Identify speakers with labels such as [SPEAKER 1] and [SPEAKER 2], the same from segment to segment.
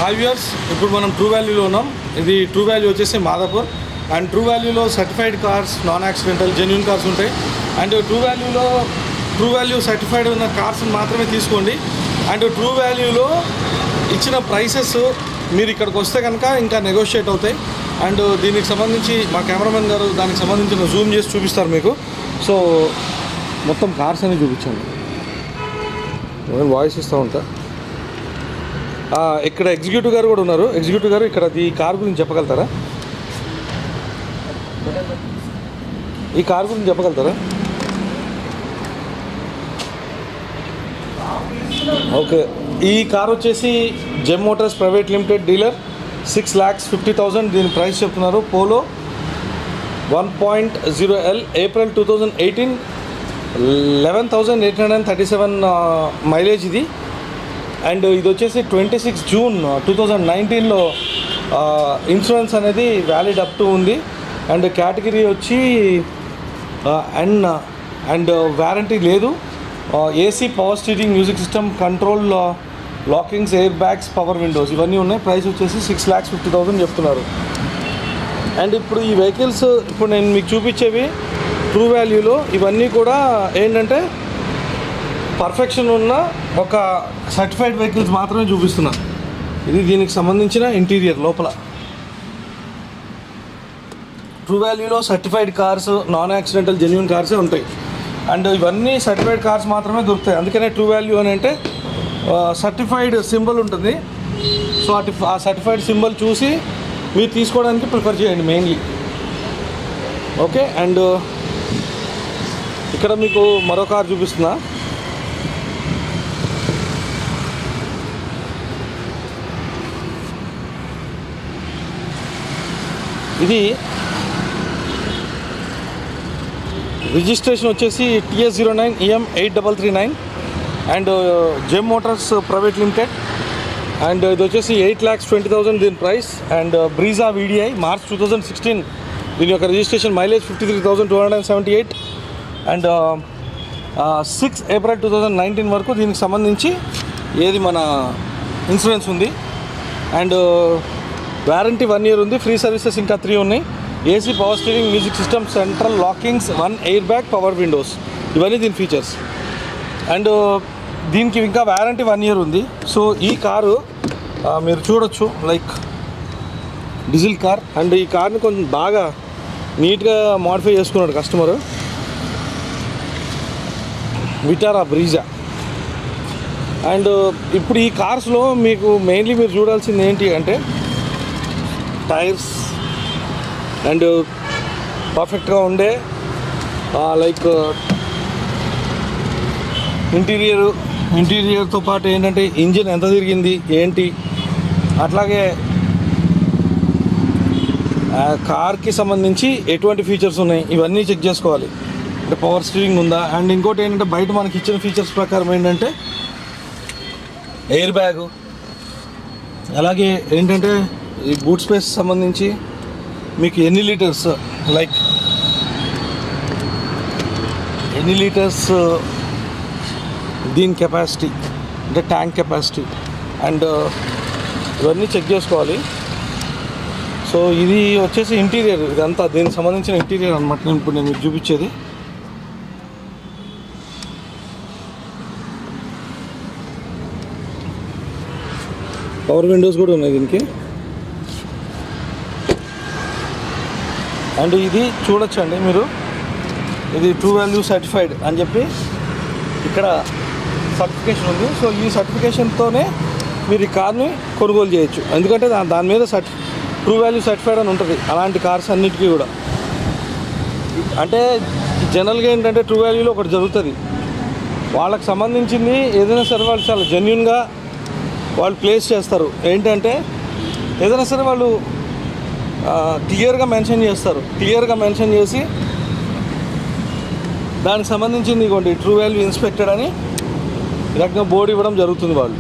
[SPEAKER 1] Hi viewers, ఇప్పుడు మనం true వాల్యూలో ఉన్నాం. ఇది ట్రూ వాల్యూ వచ్చేసి మాదాపూర్. అండ్ ట్రూ వాల్యూలో certified cars, non accidental, genuine cars ఉంటాయి. అండ్ ట్రూ వాల్యూ సర్టిఫైడ్ ఉన్న కార్స్ని మాత్రమే తీసుకోండి. అండ్ ట్రూ వాల్యూలో ఇచ్చిన ప్రైసెస్ మీరు ఇక్కడికి వస్తే కనుక ఇంకా నెగోషియేట్ అవుతాయి. అండ్ దీనికి సంబంధించి మా కెమెరామెన్ గారు దానికి సంబంధించిన జూమ్ చేసి చూపిస్తారు మీకు. సో మొత్తం కార్స్ అని చూపించండి, నేను వాయిస్ ఇస్తూ ఉంటా. ఇక్కడ ఎగ్జిక్యూటివ్ గారు కూడా ఉన్నారు. ఎగ్జిక్యూటివ్ గారు, ఇక్కడ ఈ కార్ గురించి చెప్పగలుగుతారా? ఈ కార్ గురించి చెప్పగలుగుతారా? ఓకే, ఈ కార్ వచ్చేసి Gem Motors private limited dealer, 6,50,000 దీని ప్రైస్ చెప్తున్నారు. పోలో 1.0L, ఏప్రిల్ 2018, 11,837 మైలేజ్ ఇది. అండ్ ఇది వచ్చేసి 26 జూన్ 2019లో ఇన్సూరెన్స్ అనేది వ్యాలిడ్ అప్ టు ఉంది. అండ్ కేటగిరీ వచ్చి అండ్ వారంటీ లేదు. AC, power steering, music system, control, lockings, air bags, power windows ఇవన్నీ ఉన్నాయి. ప్రైస్ వచ్చేసి 6,50,000 చెప్తున్నారు. అండ్ ఇప్పుడు ఈ వెహికల్స్ ఇప్పుడు నేను మీకు చూపించేవి ట్రూ వాల్యూలో ఇవన్నీ కూడా ఏంటంటే పర్ఫెక్షన్ ఉన్న ఒక సర్టిఫైడ్ వెహికల్స్ మాత్రమే చూపిస్తున్నా. ఇది దీనికి సంబంధించిన ఇంటీరియర్ లోపల. ట్రూ వాల్యూలో certified cars, non accidental, genuine కార్సే ఉంటాయి. అండ్ ఇవన్నీ సర్టిఫైడ్ కార్స్ మాత్రమే దొరుకుతాయి. అందుకనే ట్రూ వాల్యూ అని అంటే సర్టిఫైడ్ సింబల్ ఉంటుంది. సో ఆ సర్టిఫైడ్ సింబల్ చూసి మీరు తీసుకోవడానికి ప్రిఫర్ చేయండి మెయిన్లీ. ఓకే, అండ్ ఇక్కడ మీకు మరో కార్ చూపిస్తున్నా. ఇది రిజిస్ట్రేషన్ వచ్చేసి TS09 EM 8339 and gem Motors private limited. And ఇది వచ్చేసి 8,20,000 దీని price. And Brezza VDI, March 2016 దీని యొక్క రిజిస్ట్రేషన్. మైలేజ్ 53,278. అండ్ 6 ఏప్రిల్ 2019 వరకు దీనికి సంబంధించి ఏది మన ఇన్సూరెన్స్ ఉంది. అండ్ వారంటీ 1 year ఉంది. ఫ్రీ సర్వీసెస్ ఇంకా 3 ఉన్నాయి. AC, power steering, music system, central lockings, 1 air bag, power windows ఇవన్నీ దీని ఫీచర్స్. అండ్ దీనికి ఇంకా వారంటీ 1 year ఉంది. సో ఈ కారు మీరు చూడొచ్చు, లైక్ డీజిల్ కార్. అండ్ ఈ కార్ని కొంచెం బాగా నీట్గా మోడిఫై చేసుకున్నాడు కస్టమరు. విటారా బ్రీజా. అండ్ ఇప్పుడు ఈ కార్స్లో మీకు మెయిన్లీ మీరు చూడాల్సింది ఏంటి అంటే టైర్స్ అండ్ పర్ఫెక్ట్గా ఉండే లైక్ ఇంటీరియర్తో పాటు ఏంటంటే ఇంజిన్ ఎంత తిరిగింది ఏంటి, అట్లాగే కార్కి సంబంధించి ఎటువంటి ఫీచర్స్ ఉన్నాయి ఇవన్నీ చెక్ చేసుకోవాలి. అంటే పవర్ స్టీరింగ్ ఉందా. అండ్ ఇంకోటి ఏంటంటే బయట మనకి ఇచ్చిన ఫీచర్స్ ప్రకారం ఏంటంటే ఎయిర్ బ్యాగు, అలాగే ఏంటంటే ఈ బూట్ స్పేస్ సంబంధించి మీకు ఎన్ని లీటర్స్ దీని కెపాసిటీ అంటే ట్యాంక్ కెపాసిటీ అండ్ ఇవన్నీ చెక్ చేసుకోవాలి. సో ఇది వచ్చేసి ఇంటీరియర్, ఇదంతా దీనికి సంబంధించిన ఇంటీరియర్ అనమాట. ఇప్పుడు నేను మీకు చూపించేది. పవర్ విండోస్ కూడా ఉన్నాయి దీనికి. అండ్ ఇది చూడొచ్చండి మీరు, ఇది ట్రూ వాల్యూ సర్టిఫైడ్ అని చెప్పి ఇక్కడ సర్టిఫికేషన్ ఉంది. సో ఈ సర్టిఫికేషన్తోనే మీరు ఈ కార్ని కొనుగోలు చేయొచ్చు. ఎందుకంటే దాని మీద ట్రూ వాల్యూ సర్టిఫైడ్ అని ఉంటుంది అలాంటి కార్స్ అన్నిటికీ కూడా. అంటే జనరల్గా ఏంటంటే ట్రూ వాల్యూలో ఒకటి జరుగుతుంది, వాళ్ళకి సంబంధించింది ఏదైనా సరే వాళ్ళు చాలా జెన్యూన్గా వాళ్ళు ప్లేస్ చేస్తారు. ఏంటంటే ఏదైనా సరే వాళ్ళు క్లియర్గా మెన్షన్ చేస్తారు. క్లియర్గా మెన్షన్ చేసి దానికి సంబంధించింది ఇవ్వండి ట్రూ వాల్యూ ఇన్స్పెక్టెడ్ అని ఈ రకంగా బోర్డు ఇవ్వడం జరుగుతుంది. వాళ్ళు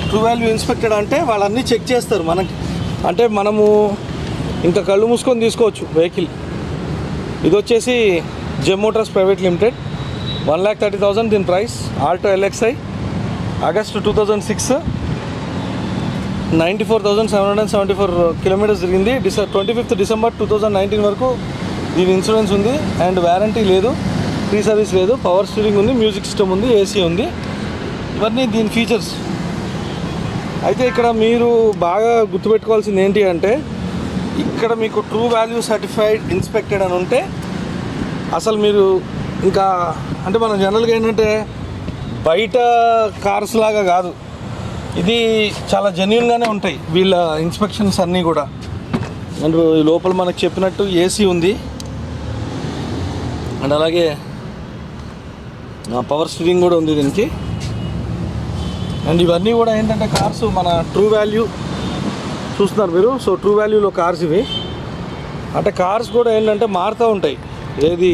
[SPEAKER 1] ట్రూ వాల్యూ ఇన్స్పెక్టెడ్ అంటే వాళ్ళన్నీ చెక్ చేస్తారు మనకి. అంటే మనము ఇంకా కళ్ళు మూసుకొని తీసుకోవచ్చు వెహికల్. ఇది వచ్చేసి జెమ్ మోటార్స్ ప్రైవేట్ లిమిటెడ్, 1,30,000 దీని price. Alto LXi, August 2006, 94,774 kilometres తిరిగింది. 25th December 2019 వరకు దీని ఇన్సూరెన్స్ ఉంది. అండ్ వారంటీ లేదు, ఫ్రీ సర్వీస్ లేదు, పవర్ స్టీరింగ్ ఉంది, మ్యూజిక్ సిస్టమ్ ఉంది, ఏసీ ఉంది. ఇవన్నీ దీని ఫీచర్స్. అయితే ఇక్కడ మీరు బాగా గుర్తుపెట్టుకోవాల్సింది ఏంటి అంటే, ఇక్కడ మీకు ట్రూ వాల్యూ సర్టిఫైడ్ ఇన్స్పెక్టెడ్ అని ఉంటే అసలు మీరు ఇంకా అంటే మనం జనరల్గా ఏంటంటే బయట కార్స్ లాగా కాదు, ఇది చాలా జెన్యూన్గానే ఉంటాయి వీళ్ళ ఇన్స్పెక్షన్స్ అన్నీ కూడా. అండ్ లోపల మనకు చెప్పినట్టు ఏసీ ఉంది, అండ్ అలాగే పవర్ స్టీరింగ్ కూడా ఉంది దీనికి. అండ్ ఇవన్నీ కూడా ఏంటంటే కార్స్ మన ట్రూ వాల్యూ చూస్తున్నారు మీరు. సో ట్రూ వాల్యూలో కార్స్ ఇవి. అంటే కార్స్ కూడా ఏంటంటే మారుతూ ఉంటాయి, ఏది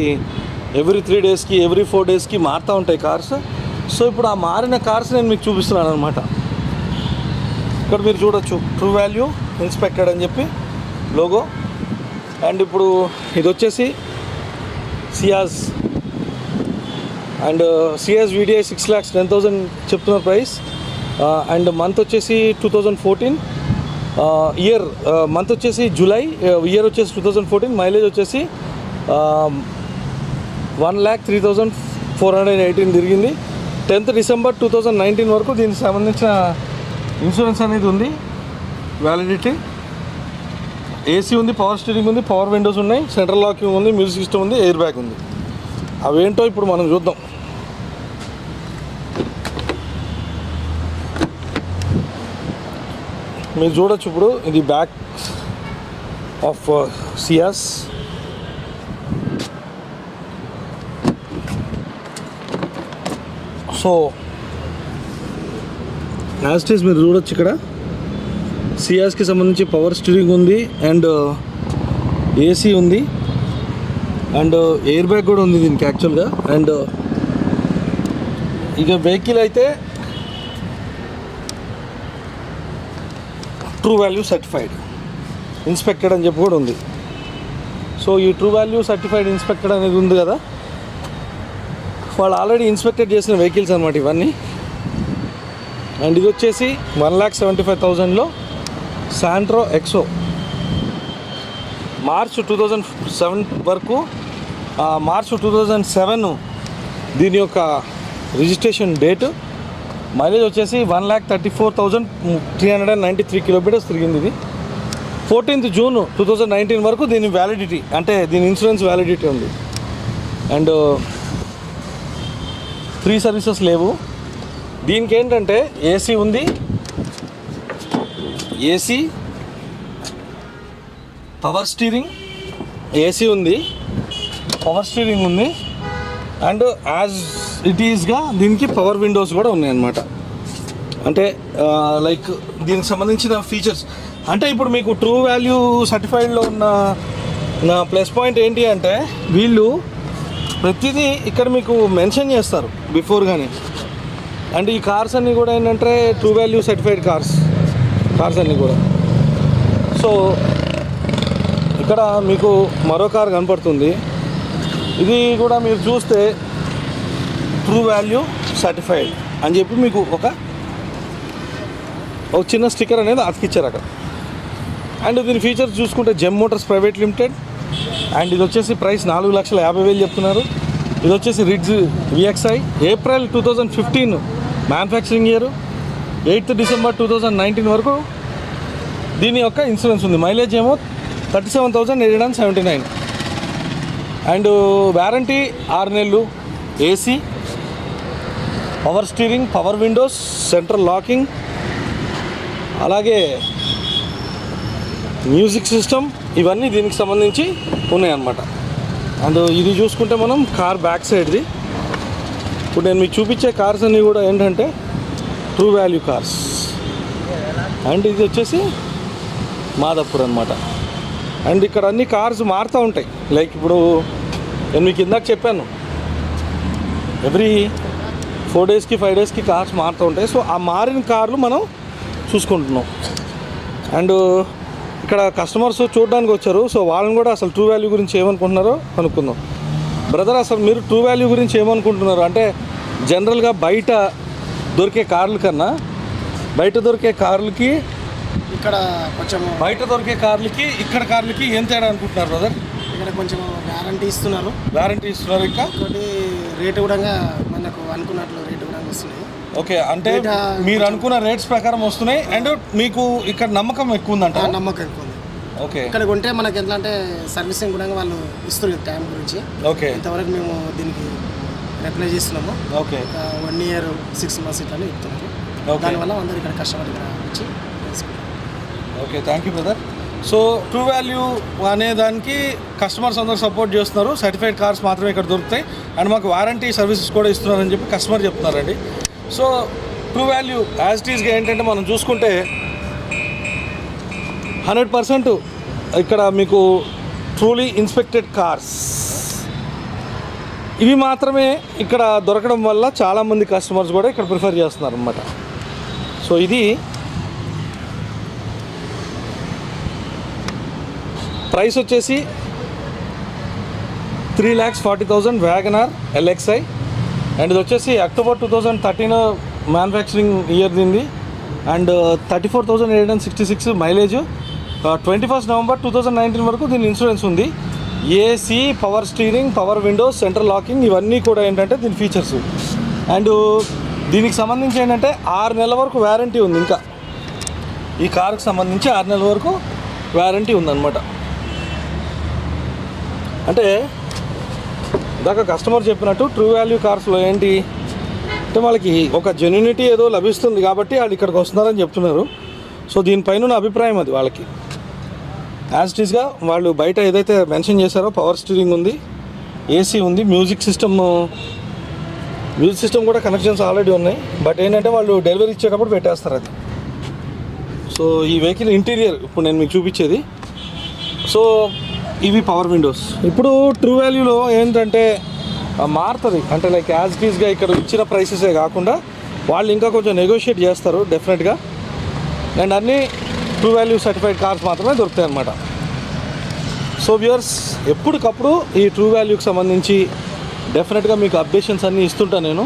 [SPEAKER 1] ఎవ్రీ 3 డేస్కి ఎవ్రీ 4 డేస్కి మారుతూ ఉంటాయి కార్స్. సో ఇప్పుడు ఆ మారిన కార్స్ నేను మీకు చూపిస్తున్నాను అనమాట. ఇక్కడ మీరు చూడొచ్చు ట్రూ వాల్యూ ఇన్స్పెక్టెడ్ అని చెప్పి లోగో. అండ్ ఇప్పుడు ఇది వచ్చేసి సియాజ్ అండ్ సియాజ్ వీడిఐ 6,10,000 చెప్తున్న ప్రైస్. అండ్ మంత్ వచ్చేసి 2014, ఇయర్ మంత్ వచ్చేసి జూలై, ఇయర్ వచ్చేసి 2014, మైలేజ్ వచ్చేసి 1,03,418 తిరిగింది. 10th December 2019 వరకు దీనికి సంబంధించిన ఇన్సూరెన్స్ అనేది ఉంది, వ్యాలిడిటీ. ఏసీ ఉంది, పవర్ స్టీరింగ్ ఉంది, పవర్ విండోస్ ఉన్నాయి, సెంట్రల్ లాకింగ్ ఉంది, మ్యూజిక్ సిస్టమ్ ఉంది, ఎయిర్ బ్యాగ్ ఉంది. అవేంటో ఇప్పుడు మనం చూద్దాం. మీరు చూడొచ్చు ఇప్పుడు ఇది బ్యాక్ ఆఫ్ సియాస్. సో యాస్టీస్ మీరు చూడొచ్చు ఇక్కడ సియాస్కి సంబంధించి పవర్ స్టీరింగ్ ఉంది, అండ్ ఏసీ ఉంది, అండ్ ఎయిర్ బ్యాగ్ కూడా ఉంది దీనికి యాక్చువల్గా. అండ్ ఇక వెహికల్ అయితే ట్రూ వాల్యూ సర్టిఫైడ్ ఇన్స్పెక్టెడ్ అని చెప్పి కూడా ఉంది. సో ఈ ట్రూ వాల్యూ సర్టిఫైడ్ ఇన్స్పెక్టెడ్ అనేది ఉంది కదా, వాళ్ళు ఆల్రెడీ ఇన్స్పెక్టెడ్ చేసిన వెహికల్స్ అనమాట ఇవన్నీ. అండ్ ఇది వచ్చేసి 1,75,000లో శాంట్రో ఎక్సో, మార్చ్ 2007 వరకు, మార్చ్ 2007 దీని యొక్క రిజిస్ట్రేషన్ డేటు. మైలేజ్ వచ్చేసి 1,34,393 కిలోమీటర్స్ తిరిగింది. ఇది 14th June 2019 వరకు దీని వ్యాలిడిటీ, అంటే దీని ఇన్సూరెన్స్ వ్యాలిడిటీ ఉంది. అండ్ ఫ్రీ సర్వీసెస్ లేవు. దీనికి ఏంటంటే ఏసీ ఉంది, ఏసీ, పవర్ స్టీరింగ్, ఏసీ ఉంది, పవర్ స్టీరింగ్ ఉంది, అండ్ యాజ్ ఇట్ ఈస్గా దీనికి పవర్ విండోస్ కూడా ఉన్నాయన్నమాట. అంటే లైక్ దీనికి సంబంధించిన ఫీచర్స్. అంటే ఇప్పుడు మీకు ట్రూ వాల్యూ సర్టిఫైడ్లో ఉన్న నా ప్లస్ పాయింట్ ఏంటి అంటే, వీళ్ళు ప్రతిదీ ఇక్కడ మీకు మెన్షన్ చేస్తారు బిఫోర్గానే. అండ్ ఈ కార్స్ అన్నీ కూడా ఏంటంటే ట్రూ వాల్యూ సర్టిఫైడ్ కార్స్ అన్నీ కూడా. సో ఇక్కడ మీకు మరో కార్ కనపడుతుంది, ఇది కూడా మీరు చూస్తే ట్రూ వాల్యూ సర్టిఫైడ్ అని చెప్పి మీకు ఒక చిన్న స్టిక్కర్ అనేది అతికిచ్చారు అక్కడ. అండ్ దీని ఫీచర్స్ చూసుకుంటే gem Motors private limited. And ఇది వచ్చేసి ప్రైస్ 4,50,000 చెప్తున్నారు. ఇది వచ్చేసి ridge VXi, April 2015 manufacturing year, 8th December 2019 వరకు దీని యొక్క ఇన్సూరెన్స్ ఉంది. మైలేజ్ ఏమో 37,879. అండ్ వారంటీ 6 నెలలు, AC, power steering, power Windows, central locking, అలాగే మ్యూజిక్ సిస్టమ్, ఇవన్నీ దీనికి సంబంధించి ఉన్నాయన్నమాట. అండ్ ఇది చూసుకుంటే మనం కార్ బ్యాక్ సైడ్ది. ఇప్పుడు నేను మీకు చూపించే కార్స్ అన్నీ కూడా ఏంటంటే ట్రూ వాల్యూ కార్స్. అండ్ ఇది వచ్చేసి మాదాపూర్ అనమాట. అండ్ ఇక్కడ అన్ని కార్స్ మారుతూ ఉంటాయి. లైక్ ఇప్పుడు నేను మీకు ఇందాక చెప్పాను, ఎవ్రీ 4 డేస్కి 5 డేస్కి కార్స్ మారుతూ ఉంటాయి. సో ఆ మారిన కార్లు మనం చూసుకుంటున్నాం. అండ్ ఇక్కడ కస్టమర్స్ చూడడానికి వచ్చారు. సో వాళ్ళని కూడా అసలు ట్రూ వాల్యూ గురించి ఏమనుకుంటున్నారో కనుక్కుందాం. బ్రదర్, అసలు మీరు ట్రూ వాల్యూ గురించి ఏమనుకుంటున్నారు? అంటే జనరల్గా బయట దొరికే కార్ల కన్నా బయట దొరికే కార్లకి
[SPEAKER 2] ఇక్కడ కొంచెం
[SPEAKER 1] బయట దొరికే కార్లకి ఇక్కడ కార్లకి ఏం తేడా అనుకుంటున్నారు బ్రదర్?
[SPEAKER 2] ఇక్కడ కొంచెం వారంటీ ఇస్తున్నారు. ఇంకా ఒకటి రేటు కూడా మనకు అనుకున్నట్లు రేటు కూడా వస్తున్నాయి.
[SPEAKER 1] ఓకే, అంటే మీరు అనుకున్న రేట్స్ ప్రకారం వస్తున్నాయి. అండ్ మీకు ఇక్కడ నమ్మకం ఎక్కువ ఉందంట?
[SPEAKER 2] నమ్మకం ఎక్కువ ఉంది.
[SPEAKER 1] ఓకే,
[SPEAKER 2] ఇక్కడ కొంటే మనకి ఎట్లా అంటే సర్వీసింగ్ కూడా వాళ్ళు ఇస్తున్నారు టైం గురించి.
[SPEAKER 1] ఓకే,
[SPEAKER 2] ఇంతవరకు మేము దీనికి అప్లై చేస్తున్నాము.
[SPEAKER 1] ఓకే,
[SPEAKER 2] 1 year 6 months ఇట్లా చెప్తున్నారు. దానివల్ల అందరూ ఇక్కడ కస్టమర్ ఇక్కడ వచ్చి తెలుసుకుంటారు.
[SPEAKER 1] Okay, thank you brother. So true value అనే దానికి కస్టమర్స్ అందరూ సపోర్ట్ చేస్తున్నారు. సర్టిఫైడ్ కార్స్ మాత్రమే ఇక్కడ దొరుకుతాయి అండ్ మాకు వారంటీ సర్వీసెస్ కూడా ఇస్తున్నారని చెప్పి కస్టమర్ చెప్తున్నారండి. So true value as it ఈస్గా ఏంటంటే మనం చూసుకుంటే 100% ఇక్కడ మీకు ట్రూలీ ఇన్స్పెక్టెడ్ కార్స్ ఇవి మాత్రమే ఇక్కడ దొరకడం వల్ల చాలామంది కస్టమర్స్ కూడా ఇక్కడ ప్రిఫర్ చేస్తున్నారు అన్నమాట. సో ఇది ప్రైస్ వచ్చేసి 3,40,000 వ్యాగనార్ LXI అండ్ ఇది వచ్చేసి అక్టోబర్ 2013 మ్యానుఫ్యాక్చరింగ్ ఇయర్ దీనిది అండ్ 34,866 మైలేజ్. 21 November 2019 వరకు దీని ఇన్సూరెన్స్ ఉంది. AC, power steering, power Windows, central locking ఇవన్నీ కూడా ఏంటంటే దీని ఫీచర్స్. అండ్ దీనికి సంబంధించి ఏంటంటే 6 నెలల వరకు వ్యారంటీ ఉంది. ఇంకా ఈ కార్కి సంబంధించి 6 నెలల వరకు వ్యారంటీ ఉందన్నమాట. అంటే ఇందాక కస్టమర్ చెప్పినట్టు ట్రూ వాల్యూ కార్స్లో ఏంటి అంటే వాళ్ళకి ఒక జెన్యూనిటీ ఏదో లభిస్తుంది కాబట్టి వాళ్ళు ఇక్కడికి వస్తున్నారని చెప్తున్నారు. సో దీనిపైన ఉన్న అభిప్రాయం అది వాళ్ళకి. యాజ్ ఇట్ ఈస్గా వాళ్ళు బయట ఏదైతే మెన్షన్ చేశారో పవర్ స్టీరింగ్ ఉంది, ఏసీ ఉంది, మ్యూజిక్ సిస్టమ్ కూడా కనెక్షన్స్ ఆల్రెడీ ఉన్నాయి. బట్ ఏంటంటే వాళ్ళు డెలివరీ ఇచ్చేటప్పుడు పెట్టేస్తారు అది. సో ఈ వెహికల్ ఇంటీరియర్ ఇప్పుడు నేను మీకు చూపించేది. సో ఇవి పవర్ విండోస్. ఇప్పుడు ట్రూ వాల్యూలో ఏంటంటే మారుతుంది అంటే లైక్ యాజ్ ఇట్ ఈస్గా ఇక్కడ ఇచ్చిన ప్రైసెసే కాకుండా వాళ్ళు ఇంకా కొంచెం నెగోషియేట్ చేస్తారు డెఫినెట్గా. అండ్ అన్నీ ట్రూ వాల్యూ సర్టిఫైడ్ కార్స్ మాత్రమే దొరుకుతాయి అన్నమాట. సో వ్యూవర్స్ ఎప్పటికప్పుడు ఈ ట్రూ వాల్యూకి సంబంధించి డెఫినెట్గా మీకు అప్డేషన్స్ అన్నీ ఇస్తుంటాను నేను.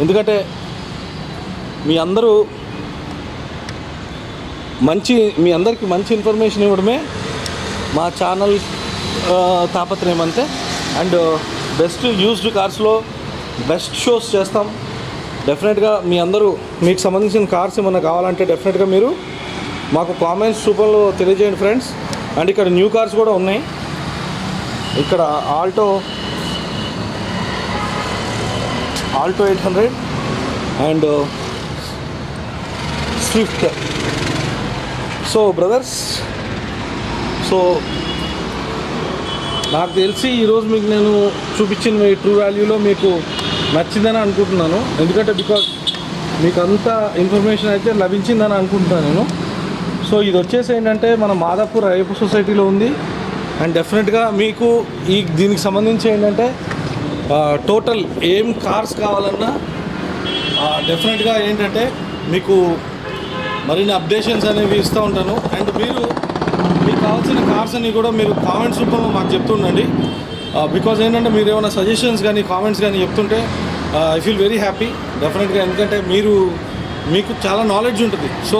[SPEAKER 1] ఎందుకంటే మీ అందరికీ మంచి ఇన్ఫర్మేషన్ ఇవ్వడమే మా ఛానల్ తాపత్రయం అంతే. అండ్ బెస్ట్ యూజ్డ్ కార్స్లో బెస్ట్ షోస్ చేస్తాం. డెఫినెట్గా మీకు సంబంధించిన కార్స్ ఏమన్నా కావాలంటే డెఫినెట్గా మీరు మాకు కామెంట్స్ రూపంలో తెలియజేయండి ఫ్రెండ్స్. అండ్ ఇక్కడ న్యూ కార్స్ కూడా ఉన్నాయి. ఇక్కడ Alto 800 and Swift. So brothers, so నాకు తెలిసి ఈరోజు మీకు నేను చూపించిన ఈ ట్రూ వాల్యూలో మీకు నచ్చిందని అనుకుంటున్నాను. ఎందుకంటే బికాజ్ మీకు అంత ఇన్ఫర్మేషన్ అయితే లభించిందని అనుకుంటున్నాను నేను. సో ఇది వచ్చేసి ఏంటంటే మన మాదాపూర్ అయ్యప్ప సొసైటీలో ఉంది. అండ్ డెఫినెట్గా మీకు దీనికి సంబంధించి ఏంటంటే టోటల్ ఏం కార్స్ కావాలన్నా డెఫినెట్గా ఏంటంటే మీకు మరిన్ని అప్డేషన్స్ అనేవి ఇస్తూ ఉంటాను. అండ్ మీకు కావాల్సిన కార్స్ అన్ని కూడా మీరు కామెంట్స్ రూపంలో మాకు చెప్తుండండి. బికాజ్ ఏంటంటే మీరు ఏమైనా సజెషన్స్ కానీ కామెంట్స్ కానీ చెప్తుంటే ఐ ఫీల్ వెరీ హ్యాపీ డెఫినెట్గా. ఎందుకంటే మీకు చాలా నాలెడ్జ్ ఉంటుంది. సో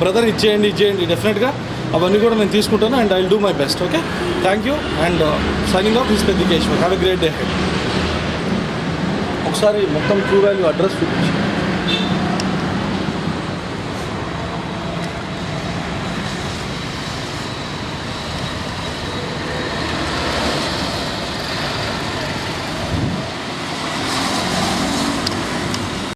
[SPEAKER 1] బ్రదర్ ఇచ్చేయండి డెఫినెట్గా అవన్నీ కూడా నేను తీసుకుంటాను. And I will do my best. Okay, thank you and signing off this Peddikeshwar. Have a great day. ఒకసారి మొత్తం ట్రూ వాల్యూ అడ్రస్ చూపించి